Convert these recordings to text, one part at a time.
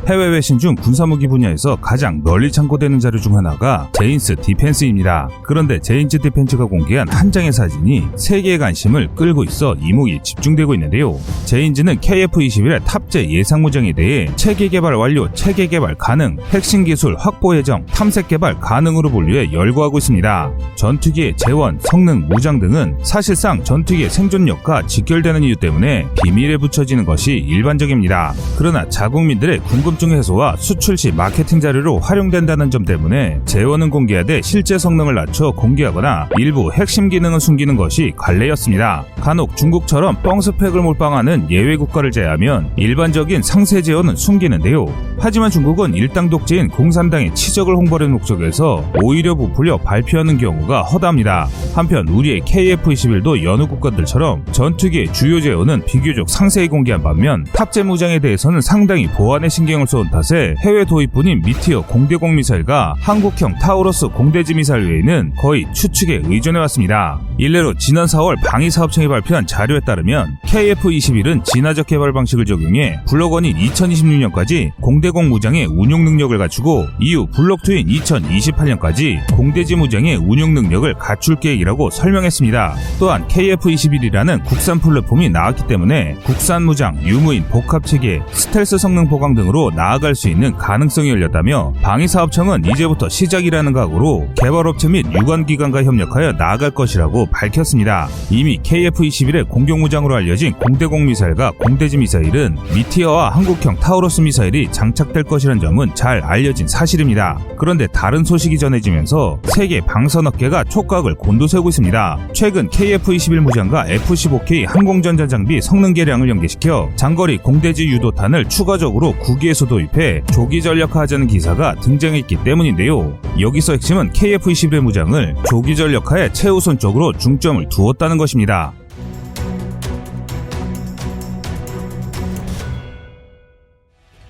해외 외신 중 군사무기 분야에서 가장 널리 창고되는 자료 중 하나가 제인스 디펜스입니다. 그런데 제인스 디펜스가 공개한 한 장의 사진이 세계의 관심을 끌고 있어 이목이 집중되고 있는데요. 제인즈는 KF-21의 탑재 예상 무장에 대해 체계 개발 완료, 체계 개발 가능, 핵심 기술 확보 예정, 탐색 개발 가능으로 분류해 열거하고 있습니다. 전투기의 재원, 성능, 무장 등은 사실상 전투기의 생존력과 직결되는 이유 때문에 비밀에 붙여지는 것이 일반적입니다. 그러나 자국민들의 궁금증 해소와 수출 시 마케팅 자료로 활용된다는 점 때문에 재원은 공개하되 실제 성능을 낮춰 공개하거나 일부 핵심 기능을 숨기는 것이 관례였습니다. 간혹 중국처럼 뻥스펙을 몰빵하는 예외 국가를 제외하면 일반적인 상세 재원은 숨기는데요. 하지만 중국은 일당 독재인 공산당의 치적을 홍보하는 목적에서 오히려 부풀려 발표하는 경우가 허다합니다. 한편 우리의 KF-21도 여느 국가들처럼 전투기의 주요 재원은 비교적 상세히 공개한 반면 탑재 무장에 대해서는 상당히 보안에 신경을 쏟은 탓에 해외 도입뿐인 미티어 공대공 미사일과 한국형 타우러스 공대지 미사일 외에는 거의 추측에 의존해왔습니다. 일례로 지난 4월 방위사업청이 발표한 자료에 따르면 KF-21은 진화적 개발 방식을 적용해 블록1인 2026년까지 공대공 무장의 운용 능력을 갖추고 이후 블록2인 2028년까지 공대지 무장의 운용 능력을 갖출 계획이라고 설명했습니다. 또한 KF-21이라는 국산 플랫폼이 나왔기 때문에 국산 무장, 유무인, 복합체계, 스텔스 성능 보강 등으로 나아갈 수 있는 가능성이 열렸다며 방위사업청은 이제부터 시작이라는 각오로 개발업체 및 유관기관과 협력하여 나아갈 것이라고 밝혔습니다. 이미 KF-21의 공격무장으로 알려진 공대공 미사일과 공대지 미사일은 미티어와 한국형 타우러스 미사일이 장착될 것이라는 점은 잘 알려진 사실입니다. 그런데 다른 소식이 전해지면서 세계 방산업계가 촉각을 곤두세우고 있습니다. 최근 KF-21 무장과 F-15K 항공전자 장비 성능 개량을 연계시켜 장거리 공대지 유도탄을 추가적으로 9기에서 도입해 조기 전력화하자는 기사가 등장했기 때문인데요. 여기서 핵심은 KF-21의 무장을 조기 전력화에 최우선적으로 중점을 두었다는 것입니다.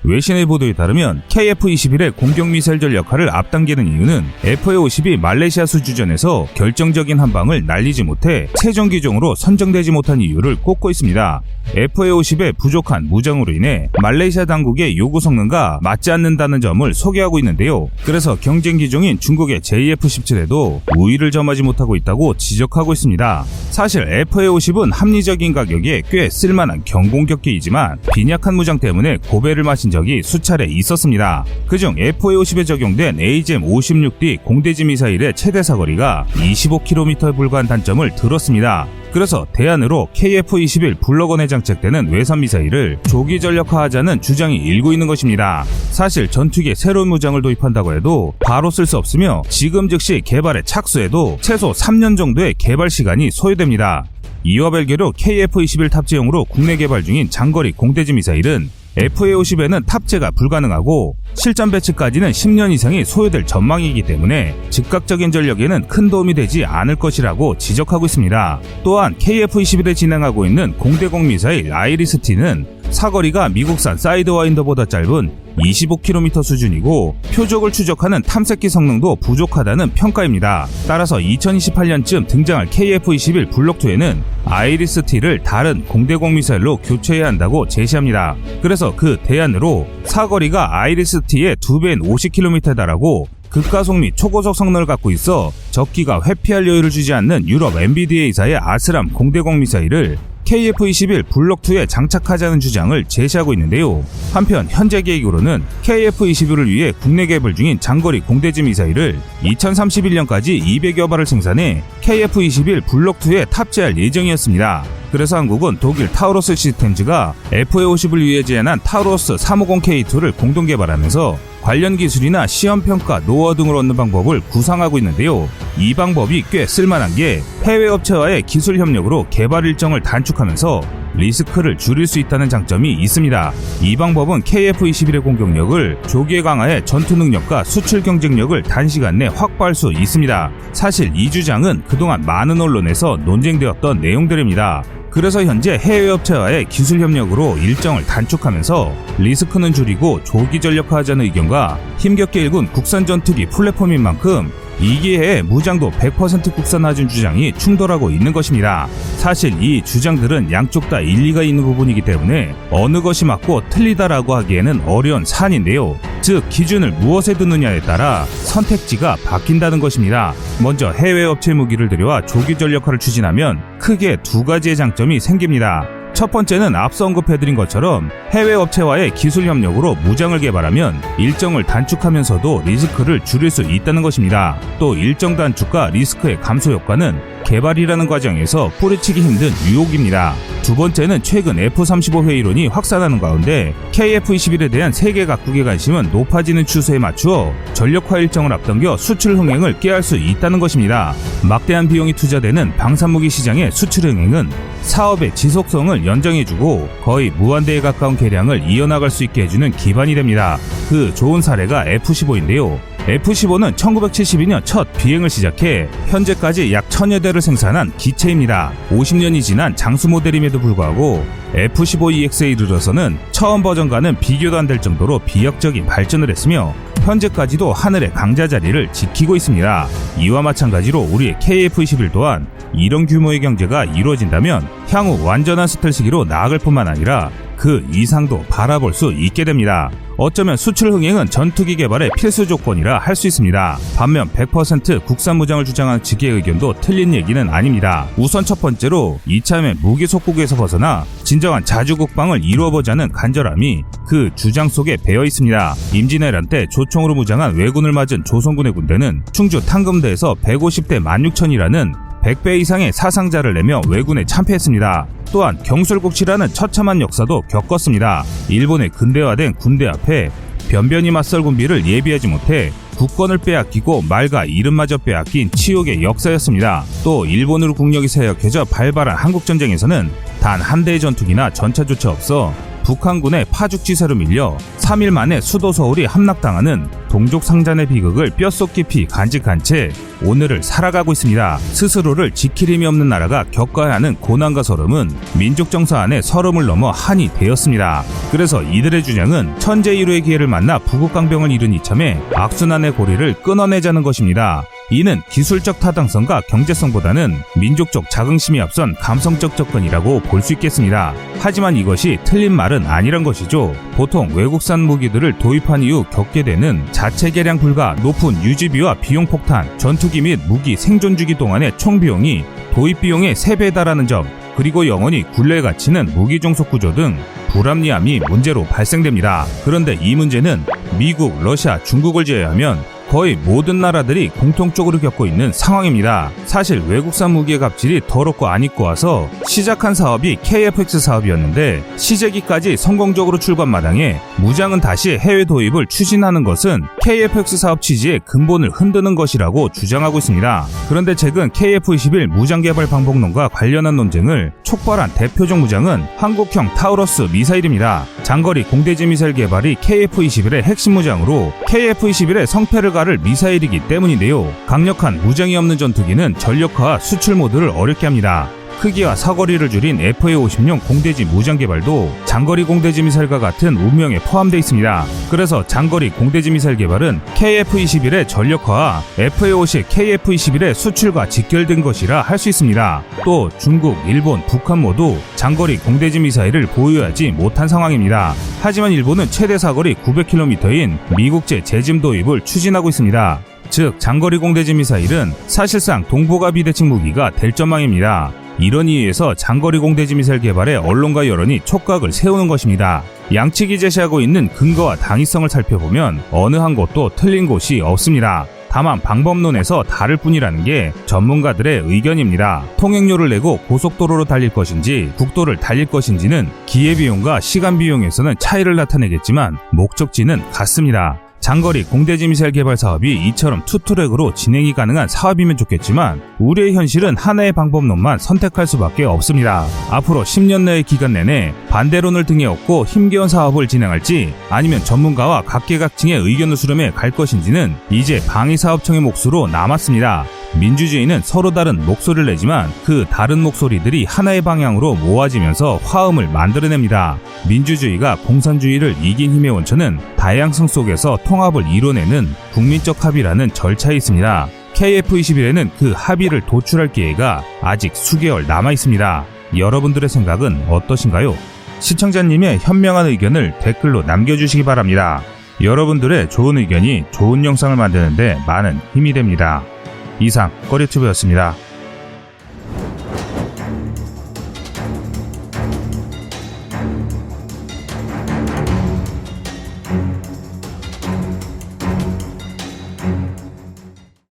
외신의 보도에 따르면 KF-21의 공격미사일 전력화를 앞당기는 이유는 FA-50이 말레이시아 수주전에서 결정적인 한 방을 날리지 못해 최종 기종으로 선정되지 못한 이유를 꼽고 있습니다. FA-50의 부족한 무장으로 인해 말레이시아 당국의 요구 성능과 맞지 않는다는 점을 소개하고 있는데요. 그래서 경쟁 기종인 중국의 JF-17에도 우위를 점하지 못하고 있다고 지적하고 있습니다. 사실 FA-50은 합리적인 가격에 꽤 쓸만한 경공격기이지만 빈약한 무장 때문에 고배를 마신 적이 수차례 있었습니다. 그중 FA-50에 적용된 AGM-56D 공대지 미사일의 최대 사거리가 25km에 불과한 단점을 들었습니다. 그래서 대안으로 KF-21 블록1에 장착되는 외산 미사일을 조기 전력화하자는 주장이 일고 있는 것입니다. 사실 전투기에 새로운 무장을 도입한다고 해도 바로 쓸 수 없으며 지금 즉시 개발에 착수해도 최소 3년 정도의 개발 시간이 소요됩니다. 이와 별개로 KF-21 탑재용으로 국내 개발 중인 장거리 공대지 미사일은 FA-50에는 탑재가 불가능하고 실전 배치까지는 10년 이상이 소요될 전망이기 때문에 즉각적인 전력에는 큰 도움이 되지 않을 것이라고 지적하고 있습니다. 또한 KF-21에 진행하고 있는 공대공 미사일 아이리스-T는 사거리가 미국산 사이드와인더보다 짧은 25km 수준이고 표적을 추적하는 탐색기 성능도 부족하다는 평가입니다. 따라서 2028년쯤 등장할 KF-21 블록2에는 아이리스-T를 다른 공대공 미사일로 교체해야 한다고 제시합니다. 그래서 그 대안으로 사거리가 아이리스-T의 2배인 50km에 달하고 극가속 및 초고속 성능을 갖고 있어 적기가 회피할 여유를 주지 않는 유럽 MBDA사의 아스람 공대공 미사일을 KF-21 블록2에 장착하자는 주장을 제시하고 있는데요. 한편 현재 계획으로는 KF-21을 위해 국내 개발 중인 장거리 공대지 미사일을 2031년까지 200여 발을 생산해 KF-21 블록2에 탑재할 예정이었습니다. 그래서 한국은 독일 타우러스 시스템즈가 FA-50을 위해 제안한 타우러스 350K2를 공동 개발하면서 관련 기술이나 시험평가, 노하우 등을 얻는 방법을 구상하고 있는데요. 이 방법이 꽤 쓸만한 게 해외 업체와의 기술 협력으로 개발 일정을 단축하면서 리스크를 줄일 수 있다는 장점이 있습니다. 이 방법은 KF-21의 공격력을 조기에 강화해 전투 능력과 수출 경쟁력을 단시간 내 확보할 수 있습니다. 사실 이 주장은 그동안 많은 언론에서 논쟁되었던 내용들입니다. 그래서 현재 해외 업체와의 기술 협력으로 일정을 단축하면서 리스크는 줄이고 조기 전력화하자는 의견과 힘겹게 일군 국산 전투기 플랫폼인 만큼 이기해의 무장도 100% 국산화준 주장이 충돌하고 있는 것입니다. 사실 이 주장들은 양쪽 다 일리가 있는 부분이기 때문에 어느 것이 맞고 틀리다라고 하기에는 어려운 사안인데요. 즉 기준을 무엇에 두느냐에 따라 선택지가 바뀐다는 것입니다. 먼저 해외 업체 무기를 들여와 조기 전력화를 추진하면 크게 두 가지의 장점이 생깁니다. 첫 번째는 앞서 언급해드린 것처럼 해외 업체와의 기술 협력으로 무장을 개발하면 일정을 단축하면서도 리스크를 줄일 수 있다는 것입니다. 또 일정 단축과 리스크의 감소 효과는 개발이라는 과정에서 뿌리치기 힘든 유혹입니다. 두 번째는 최근 F-35 회의론이 확산하는 가운데 KF-21에 대한 세계 각국의 관심은 높아지는 추세에 맞추어 전력화 일정을 앞당겨 수출 흥행을 깨할 수 있다는 것입니다. 막대한 비용이 투자되는 방산무기 시장의 수출 흥행은 사업의 지속성을 연장해주고 거의 무한대에 가까운 개량을 이어나갈 수 있게 해주는 기반이 됩니다. 그 좋은 사례가 F-15인데요. F-15는 1972년 첫 비행을 시작해 현재까지 약 1000여 대를 생산한 기체입니다. 50년이 지난 장수 모델임에도 불구하고 F-15EX에 이르러서는 처음 버전과는 비교도 안 될 정도로 비약적인 발전을 했으며 현재까지도 하늘의 강자 자리를 지키고 있습니다. 이와 마찬가지로 우리의 KF-21 또한 이런 규모의 경제가 이루어진다면 향후 완전한 스텔스기로 나아갈 뿐만 아니라 그 이상도 바라볼 수 있게 됩니다. 어쩌면 수출 흥행은 전투기 개발의 필수 조건이라 할 수 있습니다. 반면 100% 국산 무장을 주장하는 측의 의견도 틀린 얘기는 아닙니다. 우선 첫 번째로 이참에 무기 속국에서 벗어나 진정한 자주국방을 이루어보자는 간절함이 그 주장 속에 배어 있습니다. 임진왜란 때 조총으로 무장한 왜군을 맞은 조선군의 군대는 충주 탕금대에서 150대 16,000이라는 100배 이상의 사상자를 내며 왜군에 참패했습니다. 또한 경술국치라는 처참한 역사도 겪었습니다. 일본의 근대화된 군대 앞에 변변히 맞설 군비를 예비하지 못해 국권을 빼앗기고 말과 이름마저 빼앗긴 치욕의 역사였습니다. 또 일본으로 국력이 쇠약해져 발발한 한국전쟁에서는 단 한 대의 전투기나 전차조차 없어 북한군의 파죽지세로 밀려 3일 만에 수도 서울이 함락당하는 동족 상잔의 비극을 뼛속 깊이 간직한 채 오늘을 살아가고 있습니다. 스스로를 지킬 힘이 없는 나라가 겪어야 하는 고난과 서름은 민족 정서 안에 서름을 넘어 한이 되었습니다. 그래서 이들의 주장은 천재일우의 기회를 만나 부국강병을 이룬 이참에 악순환의 고리를 끊어내자는 것입니다. 이는 기술적 타당성과 경제성보다는 민족적 자긍심이 앞선 감성적 접근이라고 볼 수 있겠습니다. 하지만 이것이 틀린 말은 아니란 것이죠. 보통 외국산 무기들을 도입한 이후 겪게 되는 자체 개량 불가 높은 유지비와 비용 폭탄, 전투기 및 무기 생존 주기 동안의 총 비용이 도입 비용의 3배에 달하는 점, 그리고 영원히 굴레에 갇히는 무기 종속 구조 등 불합리함이 문제로 발생됩니다. 그런데 이 문제는 미국, 러시아, 중국을 제외하면 거의 모든 나라들이 공통적으로 겪고 있는 상황입니다. 사실 외국산 무기의 갑질이 더럽고 안 입고 와서 시작한 사업이 KF-X 사업이었는데 시제기까지 성공적으로 출간 마당에 무장은 다시 해외 도입을 추진하는 것은 KF-X 사업 취지의 근본을 흔드는 것이라고 주장하고 있습니다. 그런데 최근 KF-21 무장 개발 방법론과 관련한 논쟁을 촉발한 대표적 무장은 한국형 타우러스 미사일입니다. 장거리 공대지 미사일 개발이 KF-21의 핵심 무장으로 KF-21의 성패를 가를 미사일이기 때문인데요. 강력한 무장이 없는 전투기는 전력화와 수출 모드를 어렵게 합니다. 크기와 사거리를 줄인 FA-50용 공대지 무장 개발도 장거리 공대지 미사일과 같은 운명에 포함되어 있습니다. 그래서 장거리 공대지 미사일 개발은 KF-21의 전력화와 FA-50 KF-21의 수출과 직결된 것이라 할 수 있습니다. 또 중국, 일본, 북한 모두 장거리 공대지 미사일을 보유하지 못한 상황입니다. 하지만 일본은 최대 사거리 900km인 미국제 제짐 도입을 추진하고 있습니다. 즉 장거리 공대지 미사일은 사실상 동북아 비대칭 무기가 될 전망입니다. 이런 이유에서 장거리 공대지 미사일 개발에 언론과 여론이 촉각을 세우는 것입니다. 양측이 제시하고 있는 근거와 당위성을 살펴보면 어느 한 곳도 틀린 곳이 없습니다. 다만 방법론에서 다를 뿐이라는 게 전문가들의 의견입니다. 통행료를 내고 고속도로로 달릴 것인지 국도를 달릴 것인지는 기회비용과 시간비용에서는 차이를 나타내겠지만 목적지는 같습니다. 장거리 공대지 미사일 개발 사업이 이처럼 투트랙으로 진행이 가능한 사업이면 좋겠지만 우리의 현실은 하나의 방법론만 선택할 수밖에 없습니다. 앞으로 10년 내의 기간 내내 반대론을 등에 업고 힘겨운 사업을 진행할지 아니면 전문가와 각계각층의 의견을 수렴해 갈 것인지는 이제 방위사업청의 몫으로 남았습니다. 민주주의는 서로 다른 목소리를 내지만 그 다른 목소리들이 하나의 방향으로 모아지면서 화음을 만들어냅니다. 민주주의가 공산주의를 이긴 힘의 원천은 다양성 속에서 통합을 이뤄내는 국민적 합의라는 절차에 있습니다. KF-21에는 그 합의를 도출할 기회가 아직 수개월 남아 있습니다. 여러분들의 생각은 어떠신가요? 시청자님의 현명한 의견을 댓글로 남겨주시기 바랍니다. 여러분들의 좋은 의견이 좋은 영상을 만드는데 많은 힘이 됩니다. 이상 꺼리튜브였습니다.